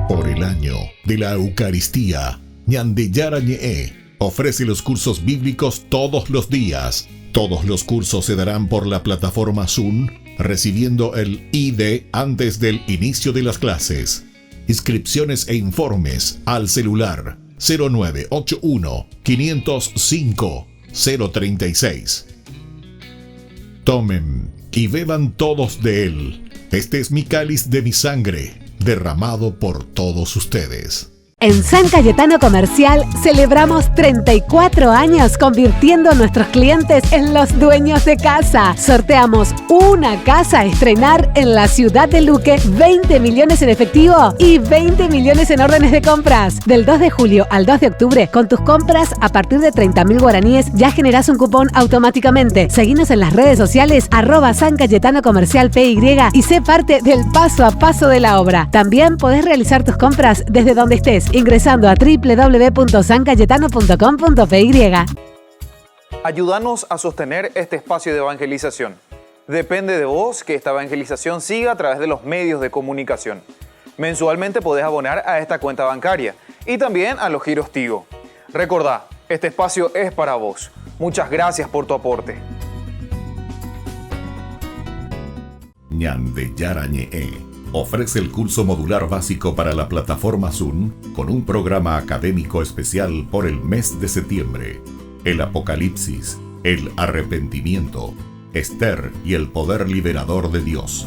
Por el año de la Eucaristía, Ñande Yarañe ofrece los cursos bíblicos todos los días. Todos los cursos se darán por la plataforma Zoom, recibiendo el ID antes del inicio de las clases. Inscripciones e informes al celular 0981 505 036. Tomen y beban todos de él. Este es mi cáliz de mi sangre, derramado por todos ustedes. En San Cayetano Comercial celebramos 34 años convirtiendo a nuestros clientes en los dueños de casa. Sorteamos una casa a estrenar en la ciudad de Luque, 20 millones en efectivo y 20 millones en órdenes de compras. Del 2 de julio al 2 de octubre, con tus compras a partir de 30.000 guaraníes ya generás un cupón automáticamente. Seguinos en las redes sociales @San Cayetano Comercial PY y sé parte del paso a paso de la obra. También podés realizar tus compras desde donde estés, ingresando a www.sancayetano.com.py. Ayúdanos a sostener este espacio de evangelización. Depende de vos que esta evangelización siga a través de los medios de comunicación. Mensualmente podés abonar a esta cuenta bancaria y también a los giros Tigo. Recordá, este espacio es para vos. Muchas gracias por tu aporte. Ñande Yarañe ofrece el curso modular básico para la plataforma Zoom con un programa académico especial por el mes de septiembre. El Apocalipsis, el arrepentimiento, Esther y el poder liberador de Dios.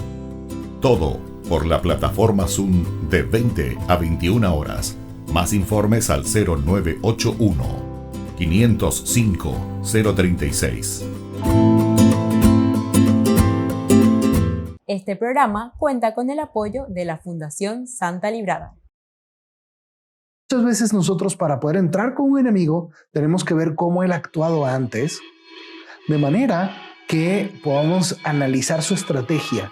Todo por la plataforma Zoom de 20 a 21 horas. Más informes al 0981 505 036. Este programa cuenta con el apoyo de la Fundación Santa Librada. Muchas veces nosotros, para poder entrar con un enemigo, tenemos que ver cómo él ha actuado antes, de manera que podamos analizar su estrategia.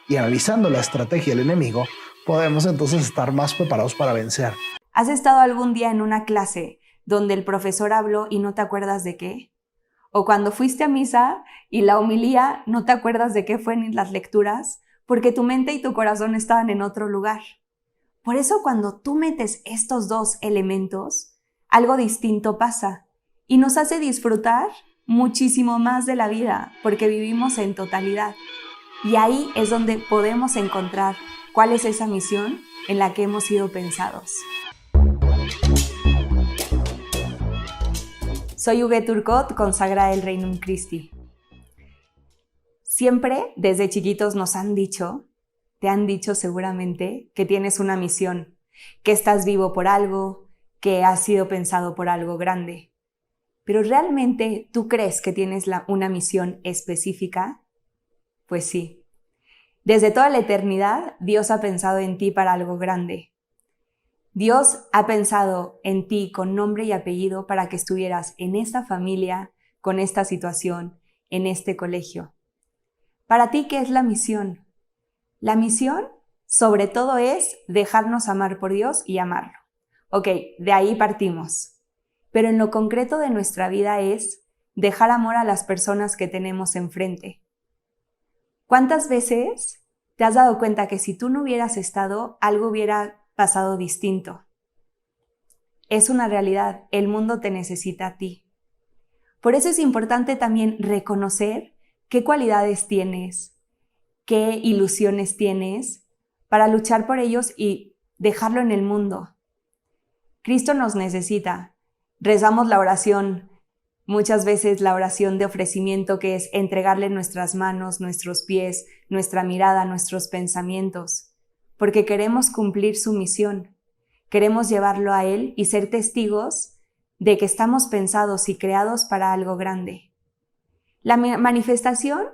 Y analizando la estrategia del enemigo, podemos entonces estar más preparados para vencer. ¿Has estado algún día en una clase donde el profesor habló y no te acuerdas de qué? O cuando fuiste a misa y la homilía no te acuerdas de qué fue ni las lecturas, porque tu mente y tu corazón estaban en otro lugar. Por eso cuando tú metes estos dos elementos, algo distinto pasa y nos hace disfrutar muchísimo más de la vida, porque vivimos en totalidad. Y ahí es donde podemos encontrar cuál es esa misión en la que hemos sido pensados. Soy Huguet Turcot, consagrada del Regnum Christi. Siempre, desde chiquitos nos han dicho, te han dicho seguramente, que tienes una misión, que estás vivo por algo, que has sido pensado por algo grande. Pero ¿realmente tú crees que tienes una misión específica? Pues sí. Desde toda la eternidad, Dios ha pensado en ti para algo grande. Dios ha pensado en ti con nombre y apellido para que estuvieras en esta familia, con esta situación, en este colegio. Para ti, ¿qué es la misión? La misión, sobre todo, es dejarnos amar por Dios y amarlo. Ok, de ahí partimos. Pero en lo concreto de nuestra vida es dejar amor a las personas que tenemos enfrente. ¿Cuántas veces te has dado cuenta que si tú no hubieras estado, algo hubiera pasado distinto? Es una realidad, el mundo te necesita a ti. Por eso es importante también reconocer qué cualidades tienes, qué ilusiones tienes, para luchar por ellos y dejarlo en el mundo. Cristo nos necesita. Rezamos la oración, muchas veces la oración de ofrecimiento, que es entregarle nuestras manos, nuestros pies, nuestra mirada, nuestros pensamientos, porque queremos cumplir su misión. Queremos llevarlo a Él y ser testigos de que estamos pensados y creados para algo grande. La manifestación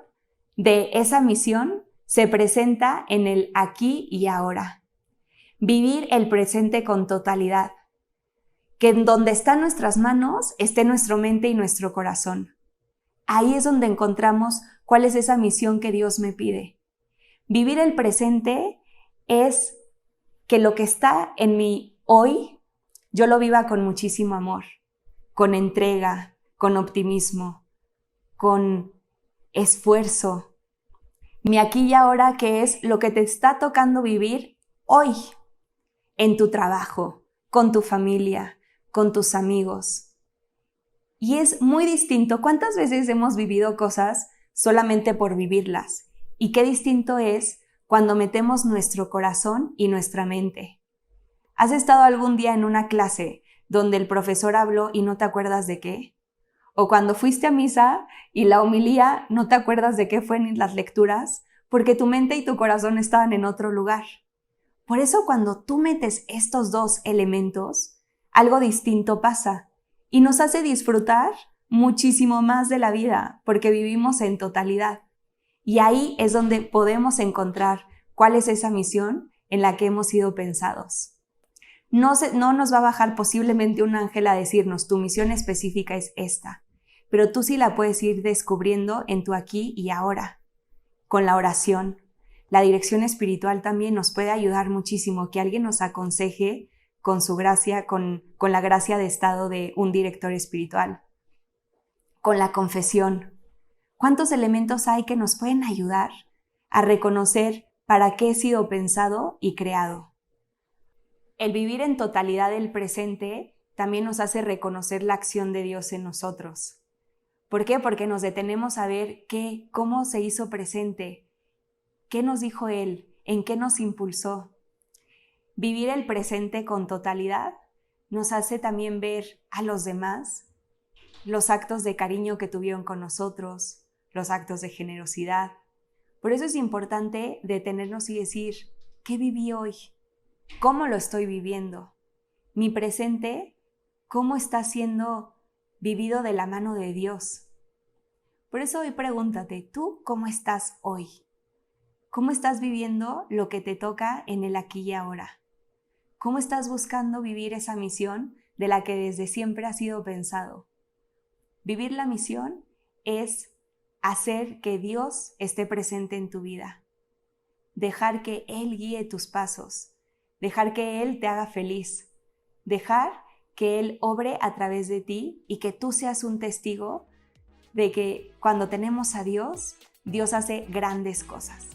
de esa misión se presenta en el aquí y ahora. Vivir el presente con totalidad. Que en donde están nuestras manos esté nuestra mente y nuestro corazón. Ahí es donde encontramos cuál es esa misión que Dios me pide. Vivir el presente es que lo que está en mí hoy, yo lo viva con muchísimo amor, con entrega, con optimismo, con esfuerzo. Mi aquí y ahora, que es lo que te está tocando vivir hoy, en tu trabajo, con tu familia, con tus amigos. Y es muy distinto. ¿Cuántas veces hemos vivido cosas solamente por vivirlas? Y qué distinto es cuando metemos nuestro corazón y nuestra mente. ¿Has estado algún día en una clase donde el profesor habló y no te acuerdas de qué? ¿O cuando fuiste a misa y la homilía no te acuerdas de qué fue en las lecturas? Porque tu mente y tu corazón estaban en otro lugar. Por eso, cuando tú metes estos dos elementos, algo distinto pasa y nos hace disfrutar muchísimo más de la vida, porque vivimos en totalidad. Y ahí es donde podemos encontrar cuál es esa misión en la que hemos sido pensados. No nos va a bajar posiblemente un ángel a decirnos tu misión específica es esta, pero tú sí la puedes ir descubriendo en tu aquí y ahora, con la oración. La dirección espiritual también nos puede ayudar muchísimo, que alguien nos aconseje con su gracia, con la gracia de estado de un director espiritual. Con la confesión. ¿Cuántos elementos hay que nos pueden ayudar a reconocer para qué he sido pensado y creado? El vivir en totalidad el presente también nos hace reconocer la acción de Dios en nosotros. ¿Por qué? Porque nos detenemos a ver cómo se hizo presente, qué nos dijo Él, en qué nos impulsó. Vivir el presente con totalidad nos hace también ver a los demás, los actos de cariño que tuvieron con nosotros, los actos de generosidad. Por eso es importante detenernos y decir, ¿qué viví hoy? ¿Cómo lo estoy viviendo? Mi presente, ¿cómo está siendo vivido de la mano de Dios? Por eso hoy pregúntate, ¿tú cómo estás hoy? ¿Cómo estás viviendo lo que te toca en el aquí y ahora? ¿Cómo estás buscando vivir esa misión de la que desde siempre ha sido pensado? Vivir la misión es hacer que Dios esté presente en tu vida. Dejar que Él guíe tus pasos. Dejar que Él te haga feliz. Dejar que Él obre a través de ti y que tú seas un testigo de que cuando tenemos a Dios, Dios hace grandes cosas.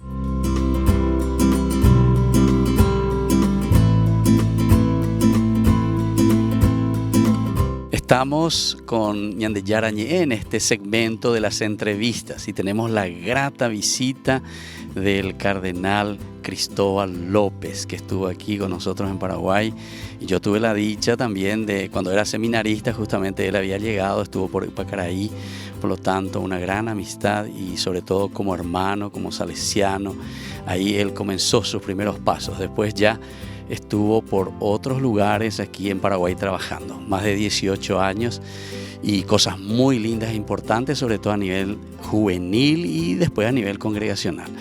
Estamos con Ñande Yarañé en este segmento de las entrevistas y tenemos la grata visita del cardenal Cristóbal López, que estuvo aquí con nosotros en Paraguay. Y yo tuve la dicha también de, cuando era seminarista, justamente él había llegado, estuvo por Pacaraí, por lo tanto una gran amistad y sobre todo como hermano, como salesiano. Ahí él comenzó sus primeros pasos, después ya estuvo por otros lugares aquí en Paraguay trabajando, más de 18 años y cosas muy lindas e importantes, sobre todo a nivel juvenil y después a nivel congregacional.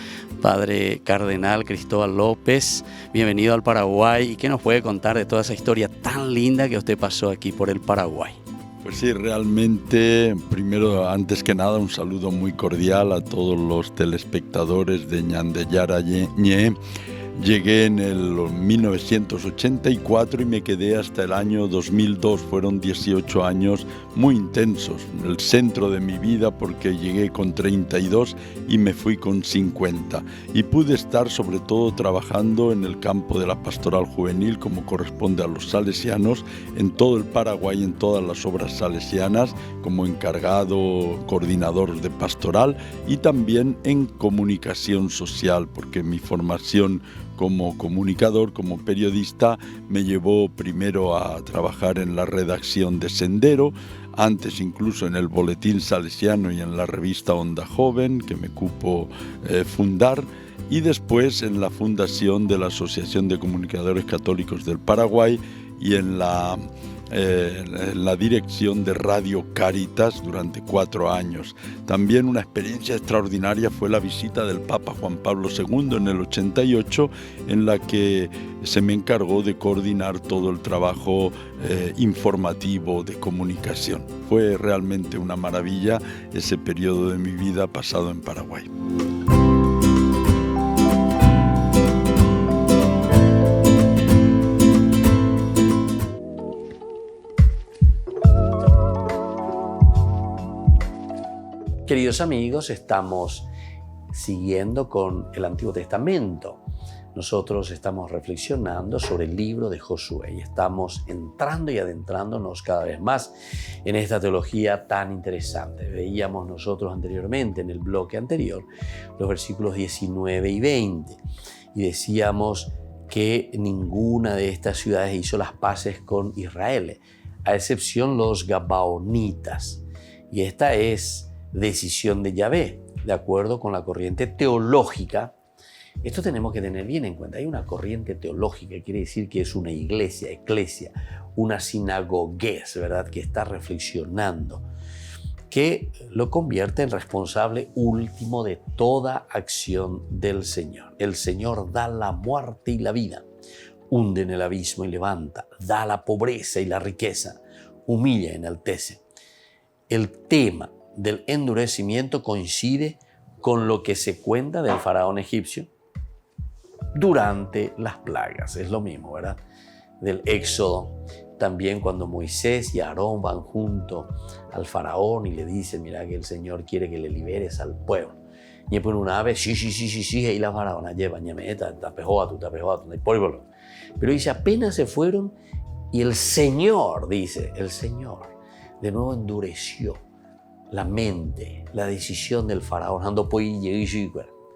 Padre Cardenal Cristóbal López, bienvenido al Paraguay. ¿Y qué nos puede contar de toda esa historia tan linda que usted pasó aquí por el Paraguay? Pues sí, realmente, primero, antes que nada, un saludo muy cordial a todos los telespectadores de Ñande Yarañé. Llegué en el 1984 y me quedé hasta el año 2002. Fueron 18 años muy intensos, el centro de mi vida, porque llegué con 32 y me fui con 50. Y pude estar sobre todo trabajando en el campo de la pastoral juvenil, como corresponde a los salesianos, en todo el Paraguay, en todas las obras salesianas, como encargado, coordinador de pastoral, y también en comunicación social, porque mi formación como comunicador, como periodista, me llevó primero a trabajar en la redacción de Sendero, antes incluso en el Boletín Salesiano y en la revista Onda Joven, que me cupo fundar, y después en la fundación de la Asociación de Comunicadores Católicos del Paraguay y en la dirección de Radio Caritas durante 4 años. También una experiencia extraordinaria fue la visita del Papa Juan Pablo II en el 88, en la que se me encargó de coordinar todo el trabajo informativo de comunicación. Fue realmente una maravilla ese periodo de mi vida pasado en Paraguay. Queridos amigos, estamos siguiendo con el Antiguo Testamento. Nosotros estamos reflexionando sobre el libro de Josué y estamos entrando y adentrándonos cada vez más en esta teología tan interesante. Veíamos nosotros anteriormente, en el bloque anterior, los versículos 19 y 20 y decíamos que ninguna de estas ciudades hizo las paces con Israel, a excepción los gabaonitas. Y esta es decisión de Yahvé, de acuerdo con la corriente teológica. Esto tenemos que tener bien en cuenta. Hay una corriente teológica, quiere decir que es una iglesia, eclesia, una sinagogués, ¿verdad?, que está reflexionando, que lo convierte en responsable último de toda acción del Señor. El Señor da la muerte y la vida, hunde en el abismo y levanta, da la pobreza y la riqueza, humilla y enaltece. El tema del endurecimiento coincide con lo que se cuenta del faraón egipcio durante las plagas. Es lo mismo, ¿verdad? Del Éxodo. También cuando Moisés y Aarón van junto al faraón y le dicen, mira que el Señor quiere que le liberes al pueblo. Y por una ave, sí, y la faraona lleva, ñameta, tapejoatu, pero dice, apenas se fueron y el Señor, dice, el Señor de nuevo endureció la mente, la decisión del faraón,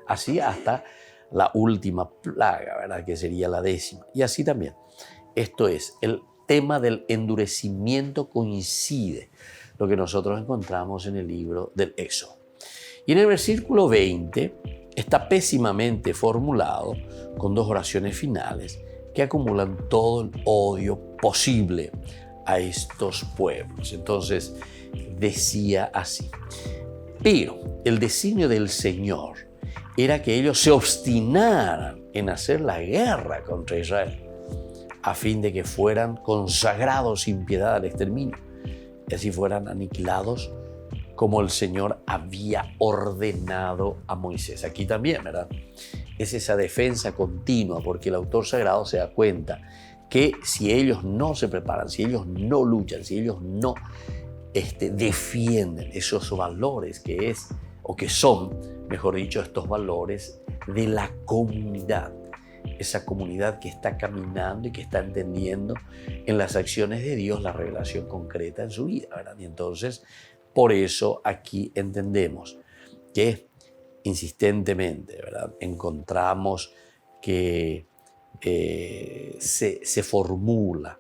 así hasta la última plaga, ¿verdad?, que sería la 10ª. Y así también. Esto es, el tema del endurecimiento coincide lo que nosotros encontramos en el libro del Éxodo. Y en el versículo 20 está pésimamente formulado con 2 oraciones finales que acumulan todo el odio posible a estos pueblos. Entonces decía así: pero el designio del Señor era que ellos se obstinaran en hacer la guerra contra Israel, a fin de que fueran consagrados sin piedad al exterminio, y así fueran aniquilados como el Señor había ordenado a Moisés. Aquí también, ¿verdad?, es esa defensa continua, porque el autor sagrado se da cuenta que si ellos no se preparan, si ellos no luchan, si ellos no defienden esos valores que es, o que son, mejor dicho, estos valores de la comunidad, esa comunidad que está caminando y que está entendiendo en las acciones de Dios la revelación concreta en su vida, ¿verdad? Y entonces, por eso aquí entendemos que insistentemente, ¿verdad?, encontramos que se formula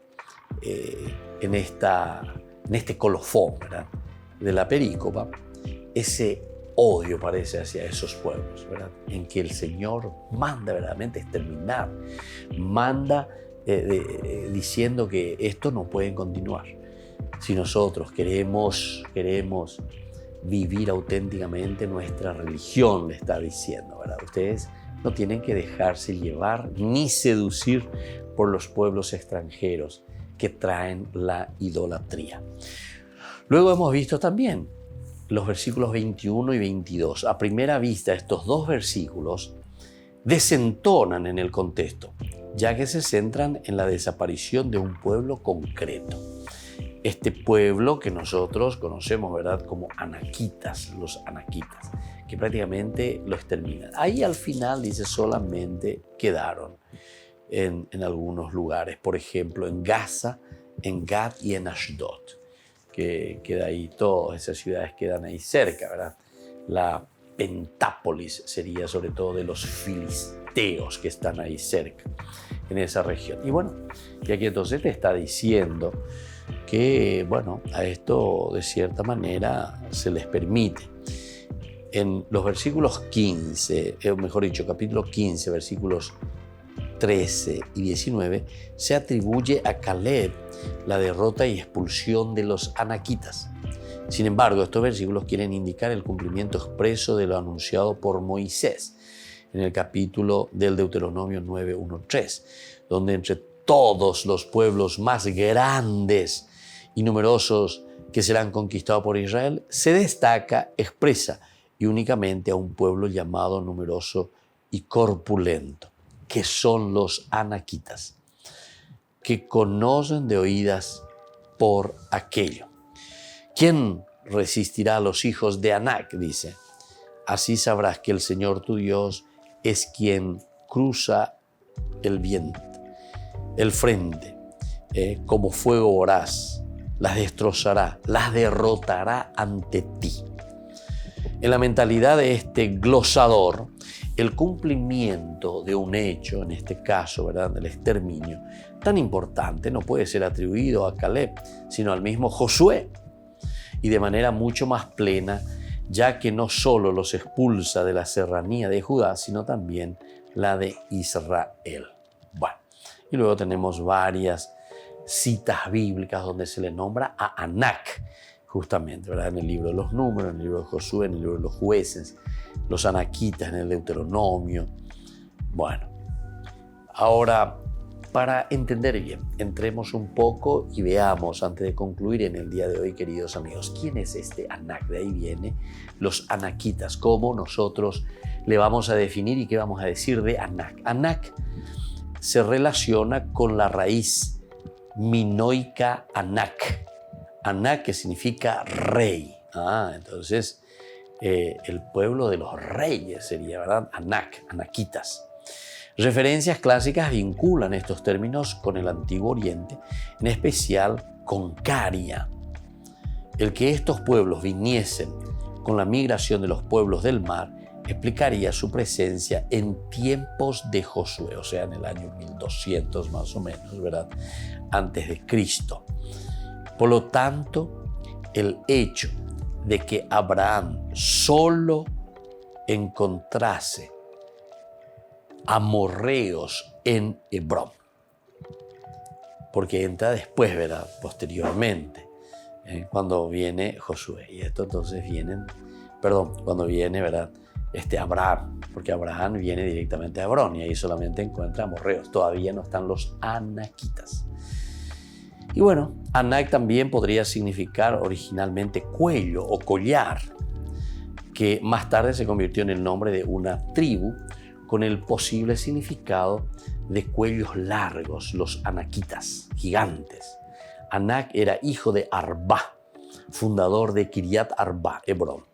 en este colofón, ¿verdad?, de la perícopa, ese odio parece hacia esos pueblos, ¿verdad?, en que el Señor manda verdaderamente exterminar, manda diciendo que esto no puede continuar. Si nosotros queremos vivir auténticamente nuestra religión, le está diciendo, ¿verdad? Ustedes no tienen que dejarse llevar ni seducir por los pueblos extranjeros que traen la idolatría. Luego hemos visto también los versículos 21 y 22. A primera vista, estos dos versículos desentonan en el contexto, ya que se centran en la desaparición de un pueblo concreto. Este pueblo que nosotros conocemos, ¿verdad?, como anaquitas, los anaquitas, que prácticamente lo exterminan. Ahí al final dice solamente quedaron en algunos lugares, por ejemplo en Gaza, en Gad y en Ashdod, que queda ahí, todas esas ciudades quedan ahí cerca, ¿verdad? La Pentápolis sería sobre todo de los filisteos que están ahí cerca, en esa región. Y bueno, y aquí entonces te está diciendo que, bueno, a esto de cierta manera se les permite. En los versículos 15, mejor dicho, capítulo 15, versículos 13 y 19, se atribuye a Caleb la derrota y expulsión de los anaquitas. Sin embargo, estos versículos quieren indicar el cumplimiento expreso de lo anunciado por Moisés en el capítulo del Deuteronomio 9:1-3, donde entre todos los pueblos más grandes y numerosos que serán conquistados por Israel, se destaca expresa y únicamente a un pueblo llamado numeroso y corpulento, que son los anaquitas, que conocen de oídas por aquello. ¿Quién resistirá a los hijos de Anac?, dice. Así sabrás que el Señor tu Dios es quien cruza el viento, el frente, como fuego voraz, las destrozará, las derrotará ante ti. En la mentalidad de este glosador, el cumplimiento de un hecho, en este caso, ¿verdad?, el exterminio, tan importante, no puede ser atribuido a Caleb, sino al mismo Josué, y de manera mucho más plena, ya que no solo los expulsa de la serranía de Judá, sino también la de Israel. Bueno, y luego tenemos varias citas bíblicas donde se le nombra a Anac, justamente, ¿verdad?, en el libro de los Números, en el libro de Josué, en el libro de los Jueces, los anaquitas en el Deuteronomio. Bueno, ahora, para entender bien, entremos un poco y veamos, antes de concluir en el día de hoy, queridos amigos, ¿quién es este Anac? De ahí viene los anaquitas, cómo nosotros le vamos a definir y qué vamos a decir de Anac. Anac se relaciona con la raíz minoica Anac. Anac, que significa rey. Entonces, el pueblo de los reyes sería, ¿verdad?, Anac, anaquitas. Referencias clásicas vinculan estos términos con el Antiguo Oriente, en especial con Caria. El que estos pueblos viniesen con la migración de los pueblos del mar explicaría su presencia en tiempos de Josué, o sea, en el año 1200 más o menos, ¿verdad?, antes de Cristo. Por lo tanto, el hecho de que Abraham solo encontrase amorreos en Hebrón, porque entra después, ¿verdad?, posteriormente, cuando viene Josué, y esto entonces cuando viene, ¿verdad?, Abraham, porque Abraham viene directamente a Hebrón y ahí solamente encuentra amorreos, todavía no están los anaquitas. Y bueno, Anac también podría significar originalmente cuello o collar, que más tarde se convirtió en el nombre de una tribu con el posible significado de cuellos largos, los anaquitas, gigantes. Anac era hijo de Arba, fundador de Kiriat Arba, Hebrón.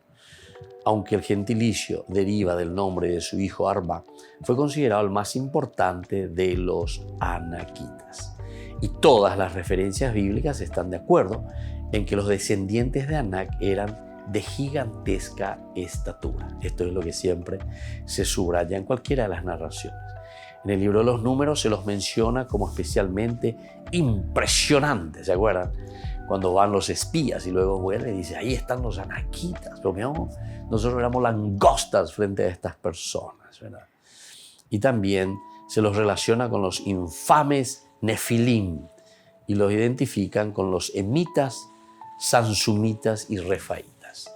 Aunque el gentilicio deriva del nombre de su hijo Arba, fue considerado el más importante de los anaquitas. Y todas las referencias bíblicas están de acuerdo en que los descendientes de Anac eran de gigantesca estatura. Esto es lo que siempre se subraya en cualquiera de las narraciones. En el libro de los Números se los menciona como especialmente impresionantes, ¿se acuerdan? Cuando van los espías y luego vuelve y dice, ahí están los anaquitas, lo mismo, nosotros éramos langostas frente a estas personas, ¿verdad? Y también se los relaciona con los infames Nefilim y los identifican con los emitas, sansumitas y refaitas.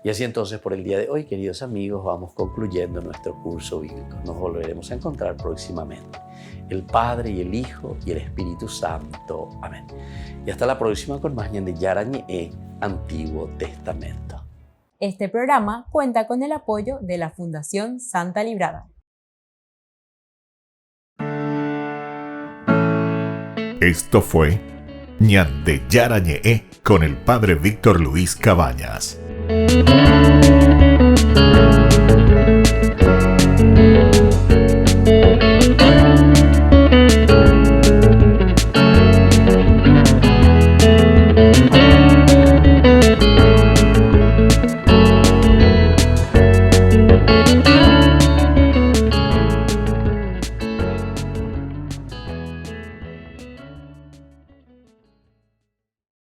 Y así entonces por el día de hoy, queridos amigos, vamos concluyendo nuestro curso bíblico. Nos volveremos a encontrar próximamente. El Padre y el Hijo y el Espíritu Santo. Amén. Y hasta la próxima con más Ñande Yarañe, Antiguo Testamento. Este programa cuenta con el apoyo de la Fundación Santa Librada. Esto fue Ñande Yarañe con el Padre Víctor Luis Cabañas.